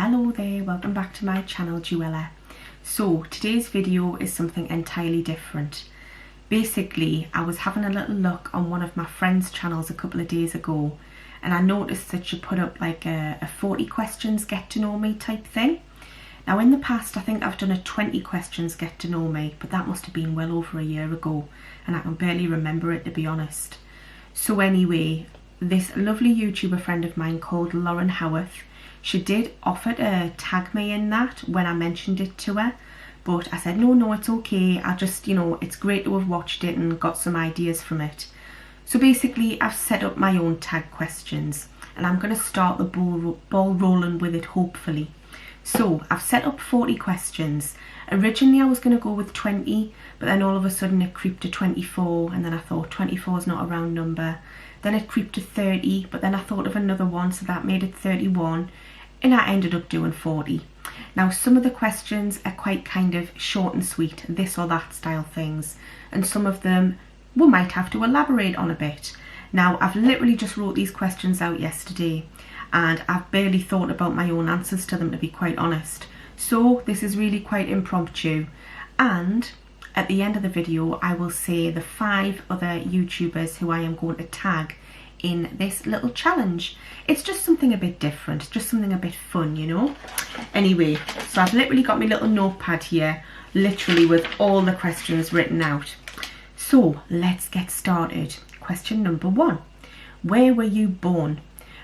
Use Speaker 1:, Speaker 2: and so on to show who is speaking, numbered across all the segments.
Speaker 1: Hello there, welcome back to my channel, Juella. So today's video is something entirely different. Basically, I was having a little look on one of my friend's channels a couple of days ago, and I noticed that she put up like a 40 questions get to know me type thing. Now in the past I think I've done a 20 questions get to know me, but that must have been well over a year ago and I can barely remember it, to be honest. So anyway, this lovely YouTuber friend of mine called Lauren Howarth, she did offer to tag me in that when I mentioned it to her, but I said no, it's okay, I just, it's great to have watched it and got some ideas from it. So basically I've set up my own tag questions and I'm going to start the ball rolling with it, hopefully. So I've set up 40 questions. Originally I was going to go with 20, but then all of a sudden it creeped to 24, and then I thought 24 is not a round number. Then it creeped to 30, but then I thought of another one, so that made it 31, and I ended up doing 40. Now some of the questions are quite kind of short and sweet, this or that style things, and some of them we might have to elaborate on a bit. Now I've literally just wrote these questions out yesterday, and I've barely thought about my own answers to them, to be quite honest. So this is really quite impromptu, and at the end of the video I will say the 5 other YouTubers who I am going to tag in this little challenge. It's just something a bit different, just something a bit fun, Anyway, so I've literally got my little notepad here, literally with all the questions written out. So let's get started. Question number 1. Where were you born?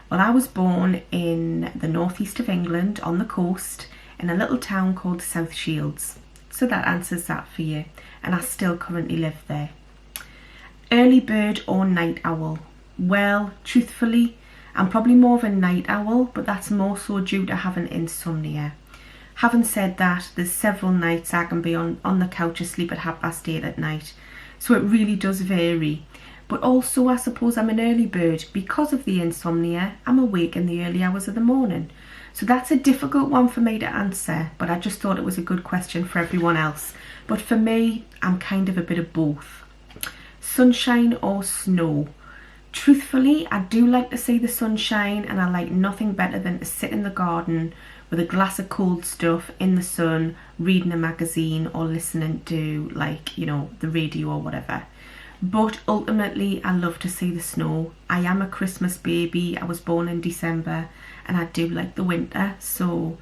Speaker 1: Well, I was born in the northeast of England on the coast in a little town called South Shields. So that answers that for you, and I still currently live there. Early bird or night owl? Well, truthfully, I'm probably more of a night owl, but that's more so due to having insomnia. Having said that, there's several nights I can be on the couch asleep at 8:30 at night, so it really does vary. But also I suppose I'm an early bird. Because of the insomnia, I'm awake in the early hours of the morning. So that's a difficult one for me to answer, but I just thought it was a good question for everyone else. But for me, I'm kind of a bit of both. Sunshine or snow? Truthfully, I do like to see the sunshine, and I like nothing better than to sit in the garden with a glass of cold stuff in the sun, reading a magazine or listening to the radio or whatever. But ultimately I love to see the snow. I am a Christmas baby. I was born in December and I do like the winter, so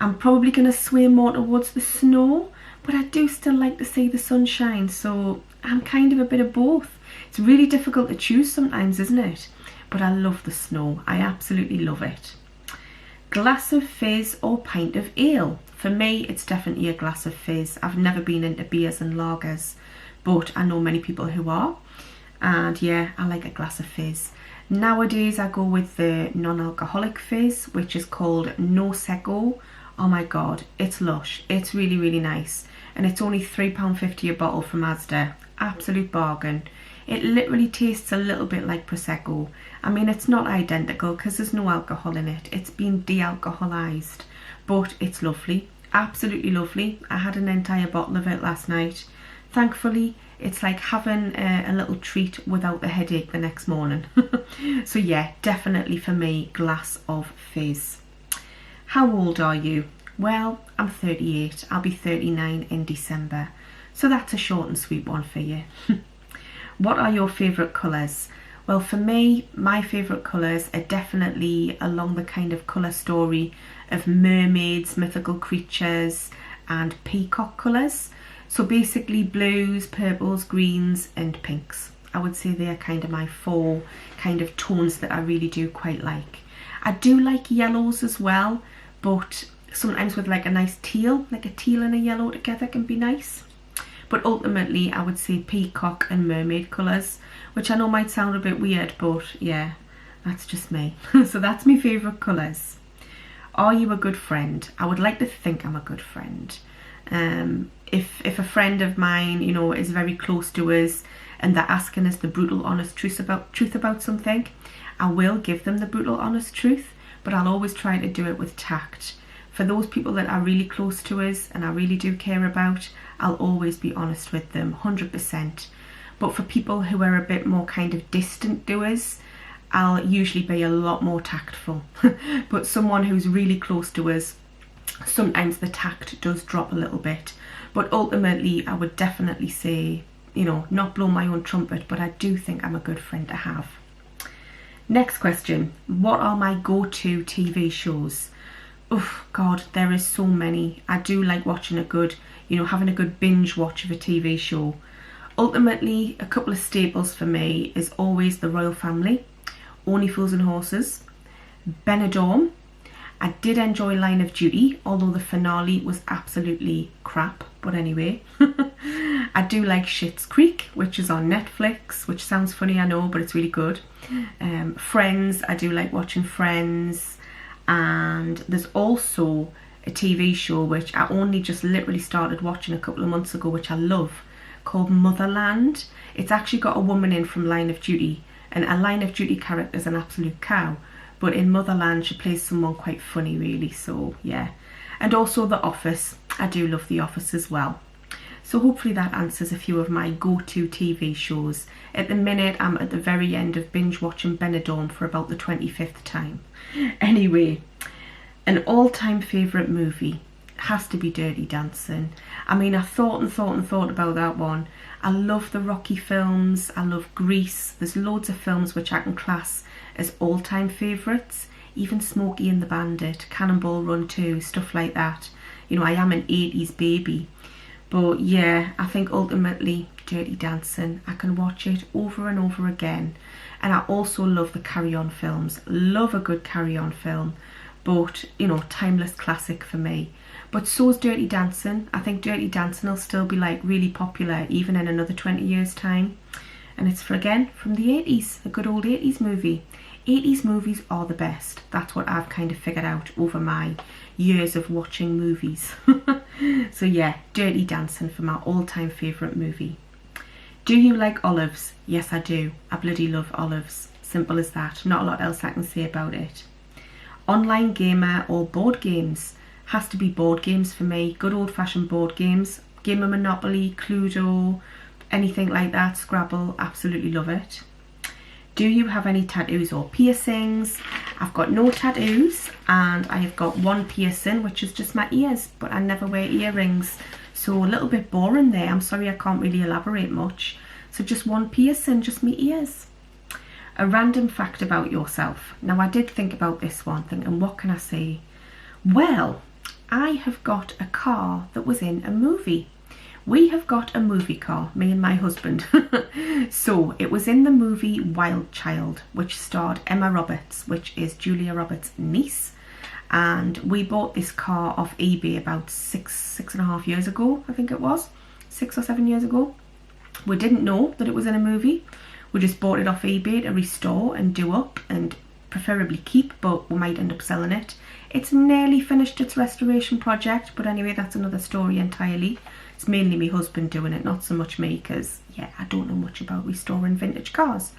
Speaker 1: I'm probably going to sway more towards the snow, but I do still like to see the sunshine, so I'm kind of a bit of both. It's really difficult to choose sometimes, isn't it? But I love the snow. I absolutely love it. Glass of fizz or pint of ale? For me, it's definitely a glass of fizz. I've never been into beers and lagers, but I know many people who are, and yeah, I like a glass of fizz. Nowadays I go with the non-alcoholic fizz, which is called No Secco. Oh my god, it's lush, it's really, really nice, and it's only £3.50 a bottle from Asda. Absolute bargain. It literally tastes a little bit like Prosecco. I mean, it's not identical because there's no alcohol in it, it's been de-alcoholized, but it's lovely, absolutely lovely. I had an entire bottle of it last night. Thankfully, it's like having a little treat without the headache the next morning. So yeah, definitely for me, glass of fizz. How old are you? Well, I'm 38. I'll be 39 in December. So that's a short and sweet one for you. What are your favourite colours? Well, for me, my favourite colours are definitely along the kind of colour story of mermaids, mythical creatures and peacock colours. So basically blues, purples, greens and pinks. I would say they are kind of my 4 kind of tones that I really do quite like. I do like yellows as well, but sometimes with like a nice teal, like a teal and a yellow together can be nice. But ultimately I would say peacock and mermaid colours, which I know might sound a bit weird, but yeah, that's just me. So that's my favourite colours. Are you a good friend? I would like to think I'm a good friend. If a friend of mine, is very close to us and they're asking us the brutal honest truth about something, I will give them the brutal honest truth, but I'll always try to do it with tact. For those people that are really close to us and I really do care about, I'll always be honest with them, 100%. But for people who are a bit more kind of distant to us, I'll usually be a lot more tactful. But someone who's really close to us, sometimes the tact does drop a little bit. But ultimately, I would definitely say, you know, not blow my own trumpet, but I do think I'm a good friend to have. Next question. What are my go-to TV shows? Oh God, there is so many. I do like watching a good, you know, having a good binge watch of a TV show. Ultimately, a couple of staples for me is always The Royal Family, Only Fools and Horses, Benidorm. I did enjoy Line of Duty, although the finale was absolutely crap. But anyway, I do like Schitt's Creek, which is on Netflix, which sounds funny, I know, but it's really good. Friends, I do like watching Friends. And there's also a TV show which I only just literally started watching a couple of months ago, which I love, called Motherland. It's actually got a woman in from Line of Duty, and a Line of Duty character is an absolute cow, but in Motherland she plays someone quite funny really, so yeah. And also The Office. I do love The Office as well. So hopefully that answers a few of my go-to TV shows. At the minute, I'm at the very end of binge watching Benidorm for about the 25th time. Anyway, an all-time favourite movie has to be Dirty Dancing. I mean, I thought about that one. I love the Rocky films. I love Grease. There's loads of films which I can class as all-time favourites. Even Smokey and the Bandit, Cannonball Run 2, stuff like that. You know, I am an 80s baby. But yeah, I think ultimately Dirty Dancing, I can watch it over and over again. And I also love the Carry On films. Love a good Carry On film. But, you know, timeless classic for me. But so's Dirty Dancing. I think Dirty Dancing will still be like really popular even in another 20 years time. And it's again from the 80s, a good old 80s movie. 80s movies are the best. That's what I've kind of figured out over my years of watching movies. So yeah, Dirty Dancing for my all-time favourite movie. Do you like olives? Yes, I do. I bloody love olives. Simple as that. Not a lot else I can say about it. Online gamer or board games? Has to be board games for me. Good old-fashioned board games. Game of Monopoly, Cluedo, anything like that. Scrabble, absolutely love it. Do you have any tattoos or piercings? I've got no tattoos, and I have got one piercing, which is just my ears, but I never wear earrings. So a little bit boring there. I'm sorry I can't really elaborate much. So just one piercing, just my ears. A random fact about yourself. Now I did think about this one, thinking what can I say? Well, I have got a car that was in a movie. We have got a movie car, me and my husband. So it was in the movie Wild Child, which starred Emma Roberts, which is Julia Roberts' niece. And we bought this car off eBay about six and a half years ago, I think it was. 6 or 7 years ago. We didn't know that it was in a movie. We just bought it off eBay to restore and do up and preferably keep, but we might end up selling it. It's nearly finished its restoration project, but anyway, that's another story entirely. It's mainly my husband doing it, not so much me, because yeah, I don't know much about restoring vintage cars.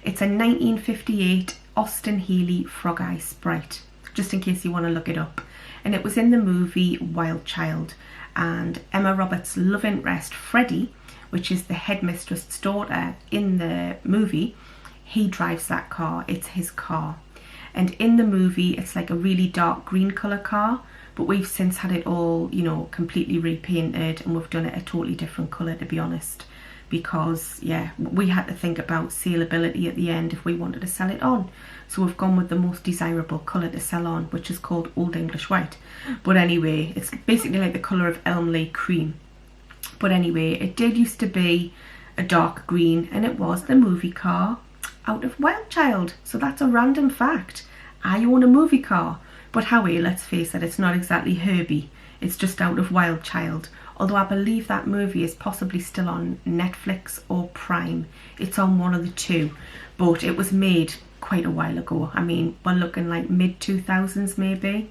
Speaker 1: It's a 1958 Austin Healey Frog Eye Sprite, just in case you want to look it up. And it was in the movie Wild Child, and Emma Roberts' love interest Freddie, which is the headmistress' daughter in the movie, he drives that car. It's his car. And in the movie, it's like a really dark green colour car, but we've since had it all, you know, completely repainted, and we've done it a totally different colour, to be honest, because yeah, we had to think about saleability at the end if we wanted to sell it on. So we've gone with the most desirable colour to sell on, which is called Old English White. But anyway, it's basically like the colour of Elmley cream. But anyway, it did used to be a dark green, and it was the movie car out of Wild Child. So that's a random fact. I own a movie car. But Howie, let's face it, it's not exactly Herbie. It's just out of Wild Child. Although I believe that movie is possibly still on Netflix or Prime. It's on one of the two. But it was made quite a while ago. I mean, we're looking like mid-2000s maybe.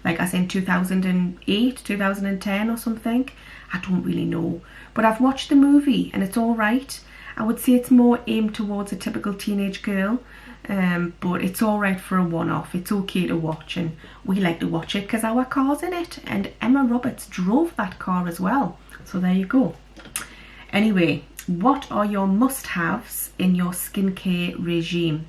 Speaker 1: Like as in 2008, 2010 or something. I don't really know. But I've watched the movie and it's alright. I would say it's more aimed towards a typical teenage girl. But it's alright for a one-off. It's okay to watch, and we like to watch it because our car's in it, and Emma Roberts drove that car as well. So there you go. Anyway, what are your must-haves in your skincare regime?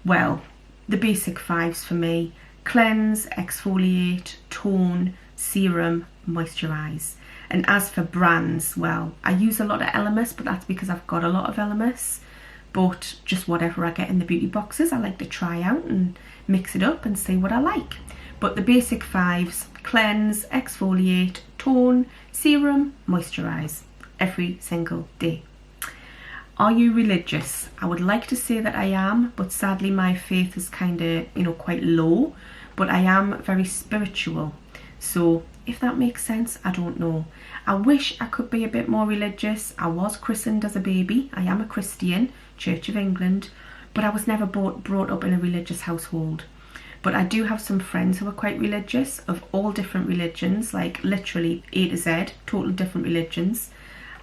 Speaker 1: Well, the basic fives for me: cleanse, exfoliate, tone, serum, moisturise. And as for brands, well, I use a lot of Elemis, but that's because I've got a lot of Elemis. But just whatever I get in the beauty boxes, I like to try out and mix it up and see what I like. But the basic fives: cleanse, exfoliate, tone, serum, moisturise, every single day. Are you religious? I would like to say that I am, but sadly my faith is kind of, quite low. But I am very spiritual. So if that makes sense, I don't know. I wish I could be a bit more religious. I was christened as a baby. I am a Christian, Church of England, but I was never brought up in a religious household. But I do have some friends who are quite religious, of all different religions, like literally A to Z, total different religions.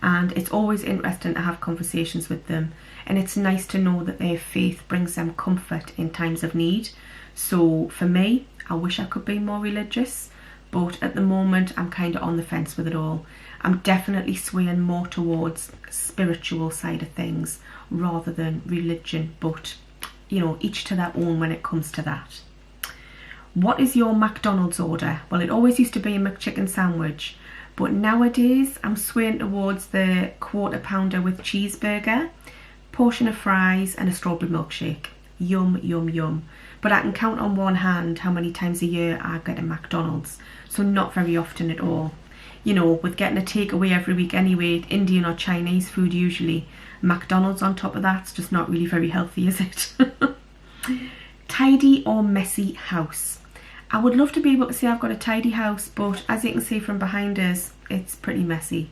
Speaker 1: And it's always interesting to have conversations with them. And it's nice to know that their faith brings them comfort in times of need. So for me, I wish I could be more religious. But at the moment, I'm kind of on the fence with it all. I'm definitely swaying more towards spiritual side of things rather than religion. But, each to their own when it comes to that. What is your McDonald's order? Well, it always used to be a McChicken sandwich. But nowadays, I'm swaying towards the quarter pounder with cheeseburger, portion of fries and a strawberry milkshake. Yum, yum, yum. But I can count on one hand how many times a year I get a McDonald's. So not very often at all. With getting a takeaway every week anyway, Indian or Chinese food usually, McDonald's on top of that's just not really very healthy, is it? Tidy or messy house? I would love to be able to say I've got a tidy house, but as you can see from behind us, it's pretty messy.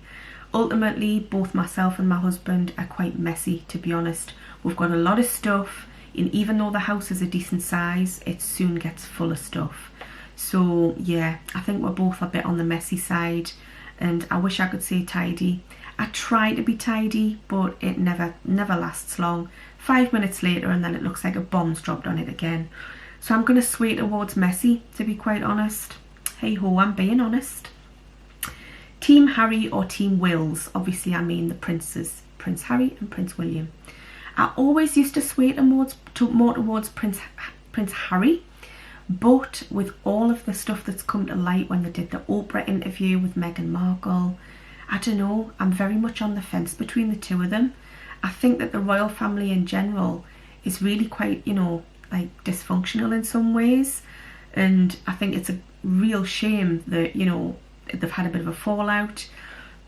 Speaker 1: Ultimately, both myself and my husband are quite messy, to be honest. We've got a lot of stuff, and even though the house is a decent size, it soon gets full of stuff. So yeah, I think we're both a bit on the messy side, and I wish I could say tidy. I try to be tidy, but it never lasts long. 5 minutes later and then it looks like a bomb's dropped on it again. So I'm going to sway towards messy, to be quite honest. Hey ho, I'm being honest. Team Harry or Team Wills? Obviously I mean the princes, Prince Harry and Prince William. I always used to sway more towards Prince Harry. But with all of the stuff that's come to light when they did the Oprah interview with Meghan Markle, I don't know, I'm very much on the fence between the two of them. I think that the royal family in general is really quite, dysfunctional in some ways. And I think it's a real shame that, they've had a bit of a fallout.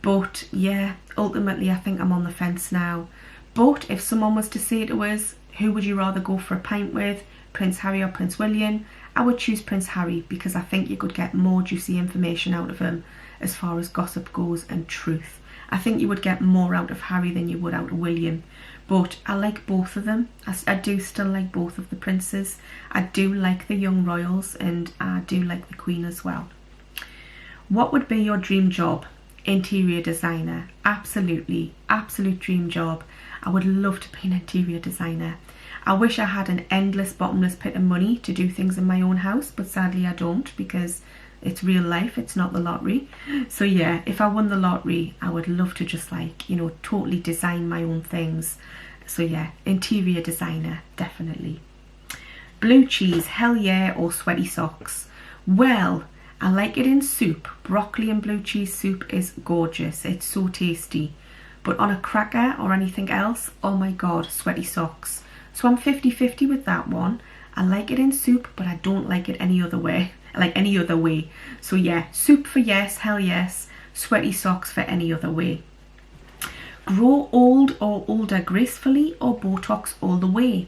Speaker 1: But yeah, ultimately I think I'm on the fence now. But if someone was to say to us, who would you rather go for a pint with, Prince Harry or Prince William? I would choose Prince Harry because I think you could get more juicy information out of him as far as gossip goes and truth. I think you would get more out of Harry than you would out of William. But I like both of them. I do still like both of the princes. I do like the young royals and I do like the Queen as well. What would be your dream job? Interior designer. Absolutely. Absolute dream job. I would love to be an interior designer. I wish I had an endless bottomless pit of money to do things in my own house, but sadly I don't because it's real life, it's not the lottery. So yeah, if I won the lottery, I would love to just totally design my own things. So yeah, interior designer, definitely. Blue cheese, hell yeah, or sweaty socks? Well, I like it in soup. Broccoli and blue cheese soup is gorgeous, it's so tasty. But on a cracker or anything else, oh my god, sweaty socks. So I'm 50-50 with that one. I like it in soup, but I don't like it any other way. So yeah, soup for yes, hell yes. Sweaty socks for any other way. Grow old or older gracefully or botox all the way?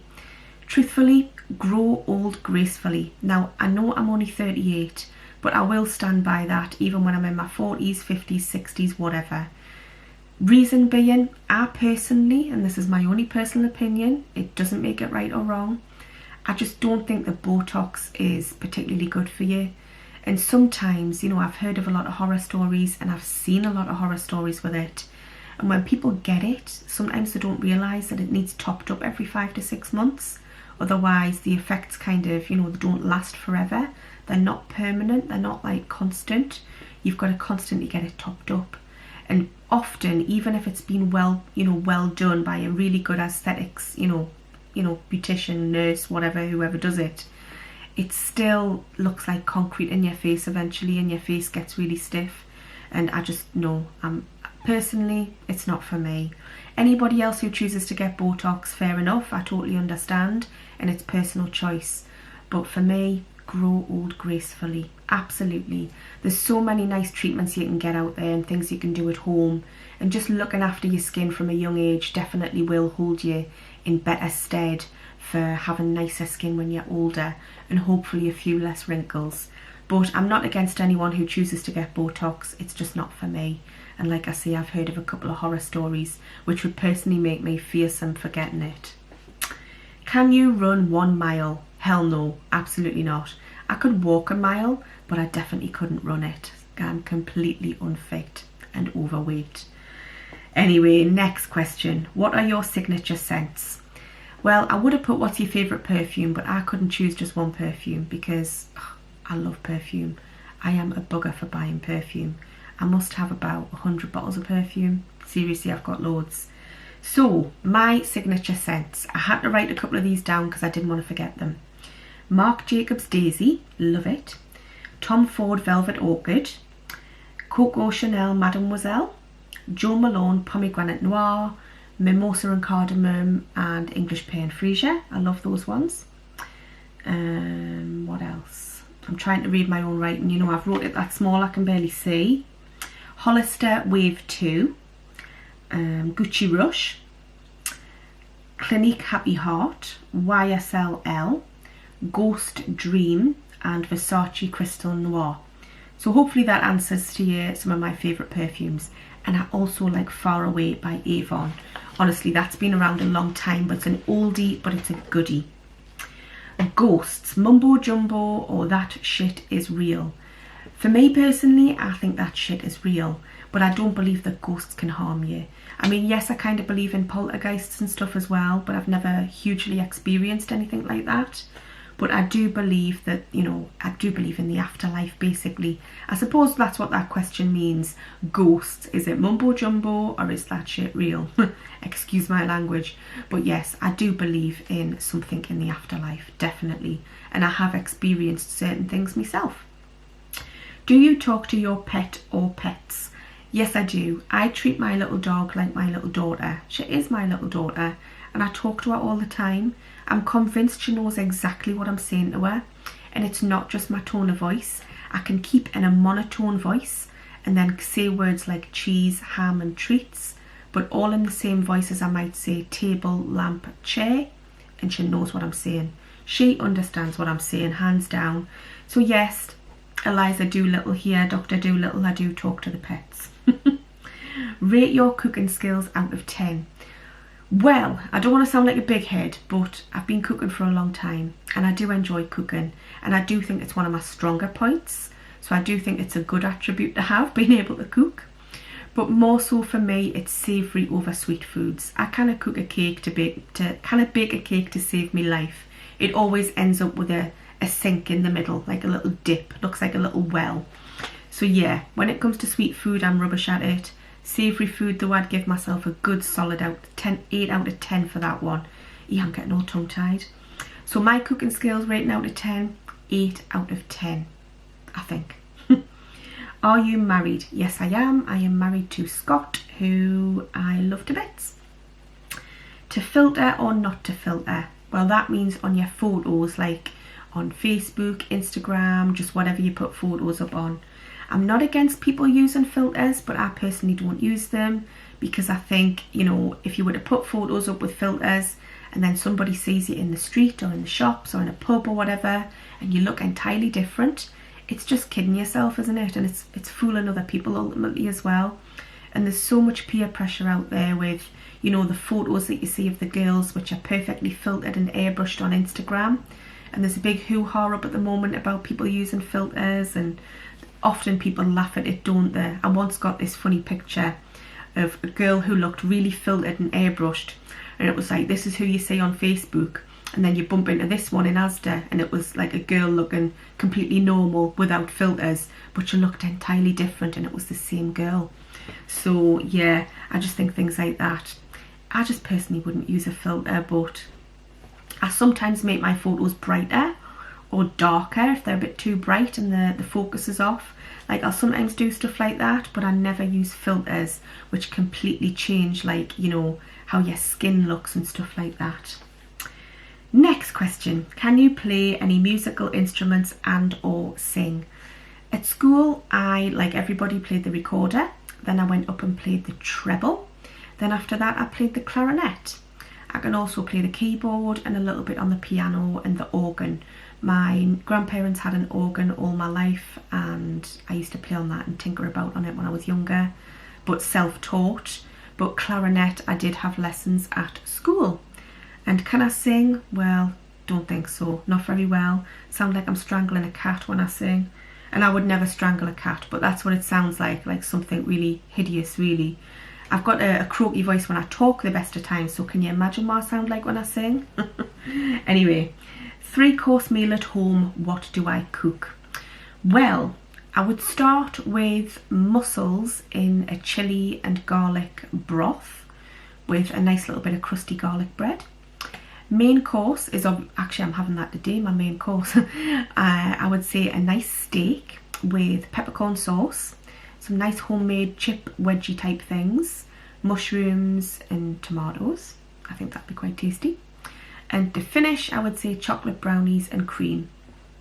Speaker 1: Truthfully, grow old gracefully. Now, I know I'm only 38, but I will stand by that even when I'm in my 40s, 50s, 60s, whatever. Reason being, I personally, and this is my only personal opinion, it doesn't make it right or wrong, I just don't think that Botox is particularly good for you. And sometimes, I've heard of a lot of horror stories and I've seen a lot of horror stories with it. And when people get it, sometimes they don't realise that it needs topped up every 5 to 6 months. Otherwise, the effects kind of, they don't last forever. They're not permanent, they're not constant. You've got to constantly get it topped up. And often, even if it's been well done by a really good aesthetics, you know, beautician, nurse, whatever, whoever does it, it still looks like concrete in your face eventually, and your face gets really stiff. And I just know, personally, it's not for me. Anybody else who chooses to get Botox, fair enough, I totally understand, and it's personal choice. But for me, grow old gracefully, absolutely. There's so many nice treatments you can get out there and things you can do at home, and just looking after your skin from a young age definitely will hold you in better stead for having nicer skin when you're older, and hopefully a few less wrinkles. But I'm not against anyone who chooses to get Botox, it's just not for me. And like I say, I've heard of a couple of horror stories which would personally make me fearsome for getting it. Can you run 1 mile? Hell no, absolutely not. I could walk a mile, but I definitely couldn't run it. I'm completely unfit and overweight. Anyway, next question. What are your signature scents? Well, I would have put what's your favourite perfume, but I couldn't choose just one perfume because I love perfume. I am a bugger for buying perfume. I must have about 100 bottles of perfume. Seriously, I've got loads. So, my signature scents. I had to write a couple of these down because I didn't want to forget them. Marc Jacobs Daisy, love it. Tom Ford Velvet Orchid. Coco Chanel Mademoiselle. Jo Malone Pomegranate Noir. Mimosa and Cardamom, and English Pear and Freesia. I love those ones. What else? I'm trying to read my own writing. You know, I've wrote it that small I can barely see. Hollister Wave 2. Gucci Rush. Clinique Happy Heart. YSL L. Ghost Dream, and Versace Crystal Noir. So hopefully that answers to you some of my favourite perfumes. And I also like Far Away by Avon. Honestly, that's been around a long time, but it's an oldie, but it's a goodie. Ghosts, Mumbo Jumbo, or That Shit Is Real. For me personally, I think that shit is real, but I don't believe that ghosts can harm you. I mean, yes, I kind of believe in poltergeists and stuff as well, but I've never hugely experienced anything like that. But I do believe that, you know, I do believe in the afterlife, basically. I suppose that's what that question means. Ghosts. Is it mumbo jumbo or is that shit real? Excuse my language. But yes, I do believe in something in the afterlife, definitely. And I have experienced certain things myself. Do you talk to your pet or pets? Yes, I do. I treat my little dog like my little daughter. She is my little daughter, and I talk to her all the time. I'm convinced she knows exactly what I'm saying to her, and it's not just my tone of voice. I can keep in a monotone voice and then say words like cheese, ham and treats, but all in the same voice as I might say table, lamp, chair, and she knows what I'm saying. She understands what I'm saying, hands down. So yes, Eliza Doolittle here, Dr. Doolittle, I do talk to the pets. Rate your cooking skills out of 10. Well, I don't want to sound like a big head, but I've been cooking for a long time and I do enjoy cooking, and I do think it's one of my stronger points. So I do think it's a good attribute to have, being able to cook. But more so for me, it's savoury over sweet foods. I kind of bake a cake to save me life. It always ends up with a sink in the middle, like a little dip, looks like a little well. So yeah, when it comes to sweet food, I'm rubbish at it. Savoury food though, I'd give myself a good solid 8 out of 10 for that one. Yeah, I'm getting all tongue tied. So my cooking skills rating out of 10, 8 out of 10, I think. Are you married? Yes, I am. I am married to Scott, who I love to bits. To filter or not to filter? Well, that means on your photos, like on Facebook, Instagram, just whatever you put photos up on. I'm not against people using filters, but I personally don't use them because I think, you know, if you were to put photos up with filters and then somebody sees you in the street or in the shops or in a pub or whatever and you look entirely different, it's just kidding yourself, isn't it? And it's fooling other people ultimately as well. And there's so much peer pressure out there with, you know, the photos that you see of the girls which are perfectly filtered and airbrushed on Instagram. And there's a big hoo-ha up at the moment about people using filters, and often people laugh at it, don't they? I once got this funny picture of a girl who looked really filtered and airbrushed, and it was like, this is who you see on Facebook, and then you bump into this one in Asda and it was like a girl looking completely normal without filters, but she looked entirely different and it was the same girl. So yeah, I just think things like that, I just personally wouldn't use a filter, but I sometimes make my photos brighter or darker if they're a bit too bright and the focus is off. Like, I'll sometimes do stuff like that, but I never use filters which completely change, like, you know, how your skin looks and stuff like that. Next question, can you play any musical instruments and or sing? At school, I, like everybody, played the recorder. Then I went up and played the treble. Then after that, I played the clarinet. I can also play the keyboard and a little bit on the piano and the organ. My grandparents had an organ all my life and I used to play on that and tinker about on it when I was younger, but self-taught. But clarinet, I did have lessons at school. And can I sing? Well, don't think so. Not very well. Sound like I'm strangling a cat when I sing. And I would never strangle a cat, but that's what it sounds like something really hideous, really. I've got a croaky voice when I talk the best of times, so can you imagine what I sound like when I sing? Anyway, 3-course meal at home, what do I cook? Well, I would start with mussels in a chilli and garlic broth with a nice little bit of crusty garlic bread. Main course is, actually I'm having that today, my main course. I would say a nice steak with peppercorn sauce, some nice homemade chip wedgie type things, mushrooms and tomatoes. I think that'd be quite tasty. And to finish, I would say chocolate brownies and cream.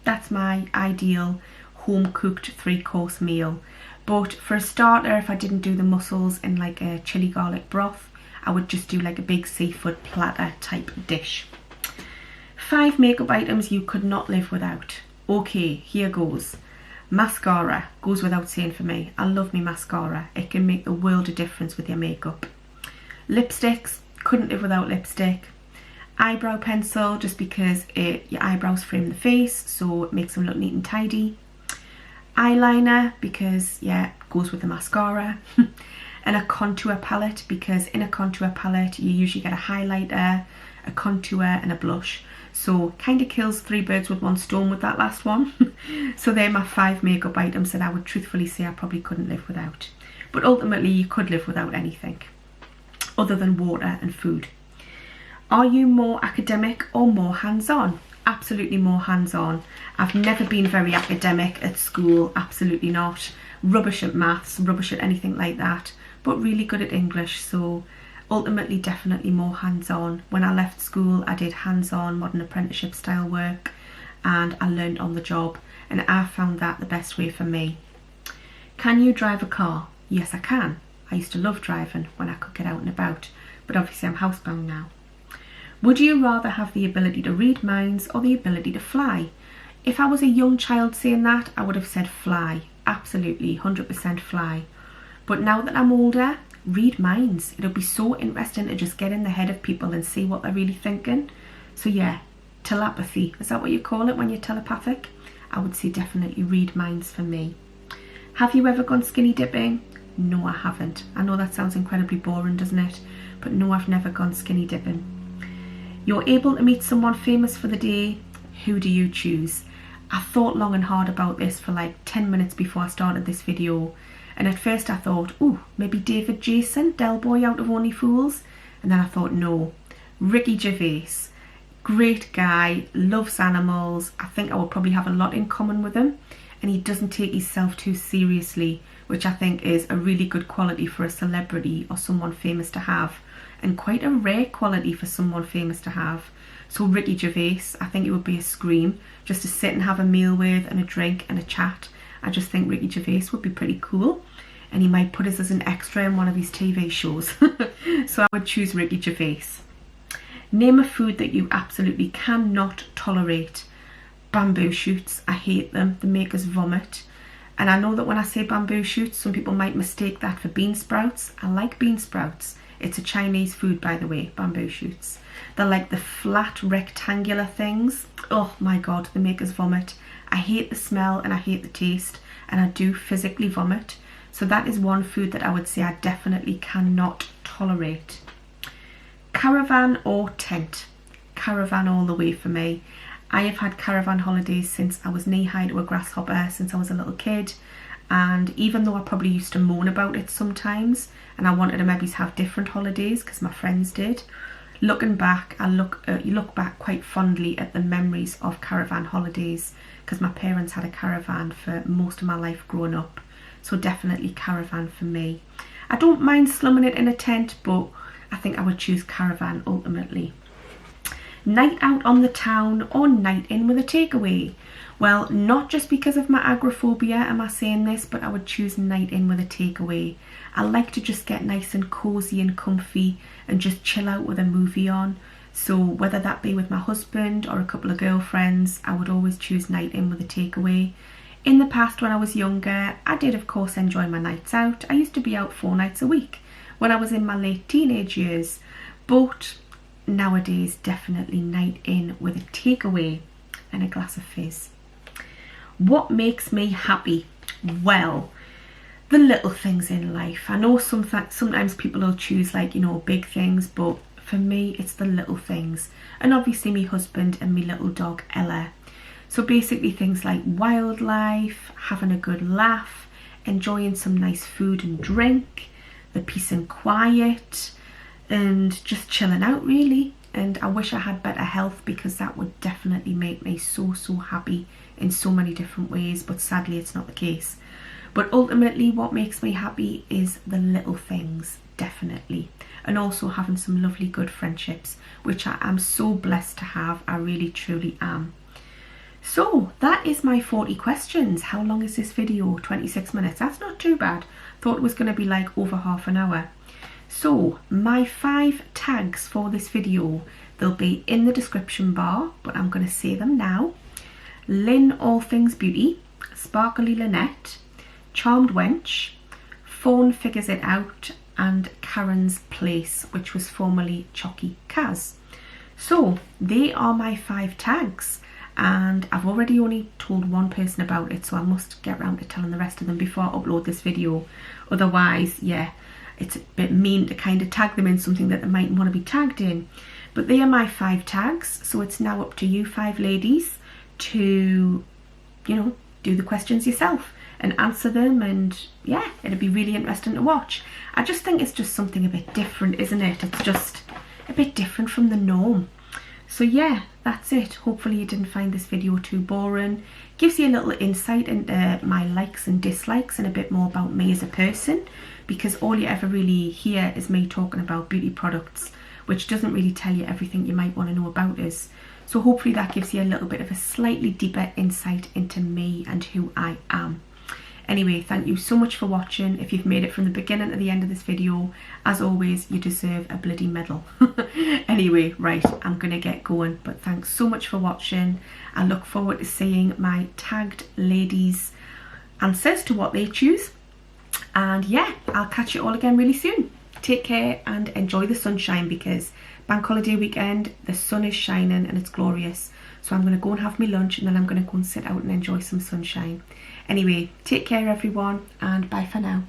Speaker 1: That's my ideal home cooked 3-course meal. But for a starter, if I didn't do the mussels in like a chili garlic broth, I would just do like a big seafood platter type dish. 5 makeup items you could not live without. Okay, here goes. Mascara goes without saying for me. I love me mascara. It can make the world of difference with your makeup. Lipsticks, couldn't live without lipstick. Eyebrow pencil, just because your eyebrows frame the face, so it makes them look neat and tidy. Eyeliner, because yeah, it goes with the mascara. And a contour palette, because in a contour palette you usually get a highlighter, a contour and a blush. So kind of kills 3 birds with 1 stone with that last one. So they're my 5 makeup items that I would truthfully say I probably couldn't live without. But ultimately you could live without anything other than water and food. Are you more academic or more hands-on? Absolutely more hands-on. I've never been very academic at school, absolutely not. Rubbish at maths, rubbish at anything like that, but really good at English, so ultimately definitely more hands-on. When I left school, I did hands-on modern apprenticeship style work and I learned on the job, and I found that the best way for me. Can you drive a car? Yes, I can. I used to love driving when I could get out and about, but obviously I'm housebound now. Would you rather have the ability to read minds or the ability to fly? If I was a young child saying that, I would have said fly. Absolutely, 100% fly. But now that I'm older, read minds. It'll be so interesting to just get in the head of people and see what they're really thinking. So yeah, telepathy. Is that what you call it when you're telepathic? I would say definitely read minds for me. Have you ever gone skinny dipping? No, I haven't. I know that sounds incredibly boring, doesn't it? But no, I've never gone skinny dipping. You're able to meet someone famous for the day. Who do you choose? I thought long and hard about this for like 10 minutes before I started this video. And at first I thought, oh, maybe David Jason, Del Boy out of Only Fools. And then I thought, no, Ricky Gervais. Great guy, loves animals. I think I would probably have a lot in common with him. And he doesn't take himself too seriously, which I think is a really good quality for a celebrity or someone famous to have. And quite a rare quality for someone famous to have. So Ricky Gervais, I think it would be a scream just to sit and have a meal with and a drink and a chat. I just think Ricky Gervais would be pretty cool, and he might put us as an extra in one of his TV shows. So I would choose Ricky Gervais. Name a food that you absolutely cannot tolerate. Bamboo shoots, I hate them, they make us vomit. And I know that when I say bamboo shoots, some people might mistake that for bean sprouts. I like bean sprouts. It's a Chinese food, by the way, bamboo shoots. They're like the flat rectangular things. Oh my god, they make us vomit. I hate the smell and I hate the taste, and I do physically vomit. So that is one food that I would say I definitely cannot tolerate. Caravan or tent? Caravan all the way for me. I have had caravan holidays since I was knee-high to a grasshopper, since I was a little kid. And even though I probably used to moan about it sometimes, and I wanted to maybe have different holidays because my friends did, looking back, you look back quite fondly at the memories of caravan holidays, because my parents had a caravan for most of my life growing up, so definitely caravan for me. I don't mind slumming it in a tent, but I think I would choose caravan ultimately. Night out on the town or night in with a takeaway? Well, not just because of my agoraphobia am I saying this, but I would choose night in with a takeaway. I like to just get nice and cozy and comfy and just chill out with a movie on. So whether that be with my husband or a couple of girlfriends, I would always choose night in with a takeaway. In the past, when I was younger, I did of course enjoy my nights out. I used to be out 4 nights a week when I was in my late teenage years, but nowadays definitely night in with a takeaway and a glass of fizz. What makes me happy? Well, the little things in life. I know sometimes people will choose, like, you know, big things, but for me it's the little things. And obviously my husband and my little dog Ella. So basically things like wildlife, having a good laugh, enjoying some nice food and drink, the peace and quiet, and just chilling out really. And I wish I had better health, because that would definitely make me so happy in so many different ways, but sadly it's not the case. But ultimately what makes me happy is the little things, definitely. And also having some lovely good friendships, which I am so blessed to have. I really truly am. So that is my 40 questions. How long is this video? 26 minutes. That's not too bad. Thought it was going to be like over half an hour. So my 5 tags for this video, they'll be in the description bar, but I'm going to say them now. Lynn All Things Beauty, Sparkly Lynette, Charmed Wench, Phone Figures It Out, and Karen's Place, which was formerly Chocky Kaz. So they are my 5 tags, and I've already only told one person about it, so I must get around to telling the rest of them before I upload this video. Otherwise, yeah, it's a bit mean to kind of tag them in something that they might want to be tagged in. But they are my 5 tags, so it's now up to you 5 ladies to, you know, do the questions yourself and answer them, and yeah, it'll be really interesting to watch. I just think it's just something a bit different, isn't it? It's just a bit different from the norm. So yeah, that's it. Hopefully you didn't find this video too boring. Gives you a little insight into my likes and dislikes and a bit more about me as a person, because all you ever really hear is me talking about beauty products, which doesn't really tell you everything you might want to know about us. So hopefully that gives you a little bit of a slightly deeper insight into me and who I am. Anyway, thank you so much for watching. If you've made it from the beginning to the end of this video, as always, you deserve a bloody medal. Anyway, right, I'm gonna get going, but thanks so much for watching. I look forward to seeing my tagged ladies' answers to what they choose. And yeah, I'll catch you all again really soon. Take care and enjoy the sunshine, because bank holiday weekend, the sun is shining and it's glorious. So I'm going to go and have my lunch, and then I'm going to go and sit out and enjoy some sunshine. Anyway, take care everyone, and bye for now.